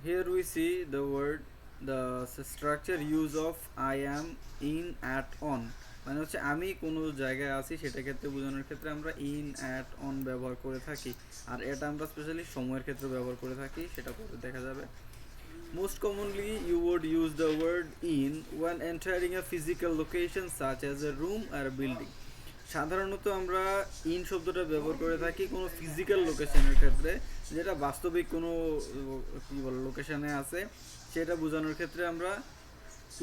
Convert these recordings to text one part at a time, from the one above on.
Here we see the word, the structure use of I am, in, at, on. মানে হচ্ছে আমি কোনো জায়গায় আছি সেটা ক্ষেত্রে বোঝানোর ক্ষেত্রে আমরা ইন, অ্যাট, অন ব্যবহার করে থাকি। আর এটা আমরা স্পেশালি সময়ের ক্ষেত্রে ব্যবহার করে থাকি, সেটা পরে দেখা যাবে। Most commonly you would use the word in when entering a physical location such as a room or a building. সাধারণত আমরা ইন শব্দটা ব্যবহার করে থাকি কোনো ফিজিক্যাল লোকেশনের ক্ষেত্রে, যেটা বাস্তবিক কোনো কী বলে লোকেশনে আছে সেটা বোঝানোর ক্ষেত্রে আমরা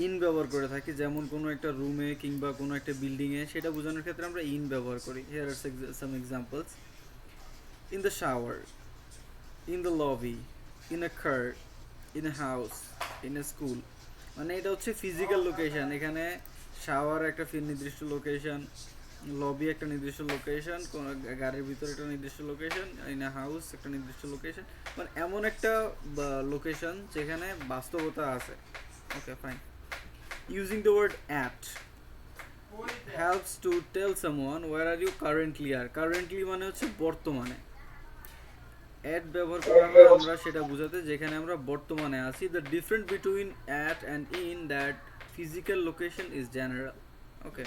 ইন ব্যবহার করে থাকি। যেমন কোনো একটা রুমে কিংবা কোনো একটা বিল্ডিংয়ে, সেটা বোঝানোর ক্ষেত্রে আমরা ইন ব্যবহার করি। Here are some examples: in the shower, in the lobby, in a car, in a house, in a school. মানে এটা হচ্ছে ফিজিক্যাল লোকেশন। এখানে শাওয়ার একটা নির্দিষ্ট লোকেশন, লবি একটা নির্দিষ্ট লোকেশন, কোনো গাড়ির ভিতরে একটা নির্দিষ্ট লোকেশন, ইন এ হাউস একটা নির্দিষ্ট লোকেশন। মানে এমন একটা লোকেশন যেখানে বাস্তবতা আছে। Okay, fine. Using the word at helps to tell someone where are you currently are. Currently মানে হচ্ছে বর্তমানে। অ্যাট ব্যবহার করা হয় আমরা সেটা বোঝাতে যেখানে আমরা বর্তমানে আছি। The difference between at and in that physical location is general. Okay,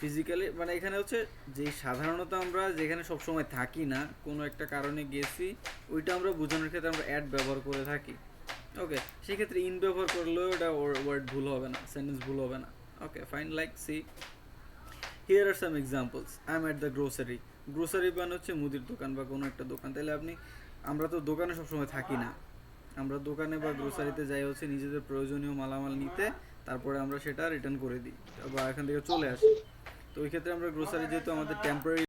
physically মানে এখানে হচ্ছে যে সাধারণত আমরা যেখানে সবসময় থাকি না, কোনো একটা কারণে গেছি, ওইটা আমরা বোঝানোর ক্ষেত্রে আমরা অ্যাট ব্যবহার করে থাকি। ওকে, সেক্ষেত্রে ইন ব্যবহার করলেও এটা ওয়ার্ড ভুল হবে না, সেন্টেন্স ভুল হবে না। Okay, fine. Like see, here are some examples: I am at the grocery. Grocery মানে হচ্ছে মুদির দোকান বা কোনো একটা দোকান। তাহলে আপনি, আমরা তো দোকানে সবসময় থাকি না, আমরা দোকানে বা গ্রোসারিতে যাই হচ্ছে নিজেদের প্রয়োজনীয় মালামাল নিতে, তারপরে আমরা সেটা রিটার্ন করে দিই বা এখান থেকে চলে আসি। তো ওই ক্ষেত্রে আমরা গ্রোসারি যেহেতু আমাদের টেম্পোরারি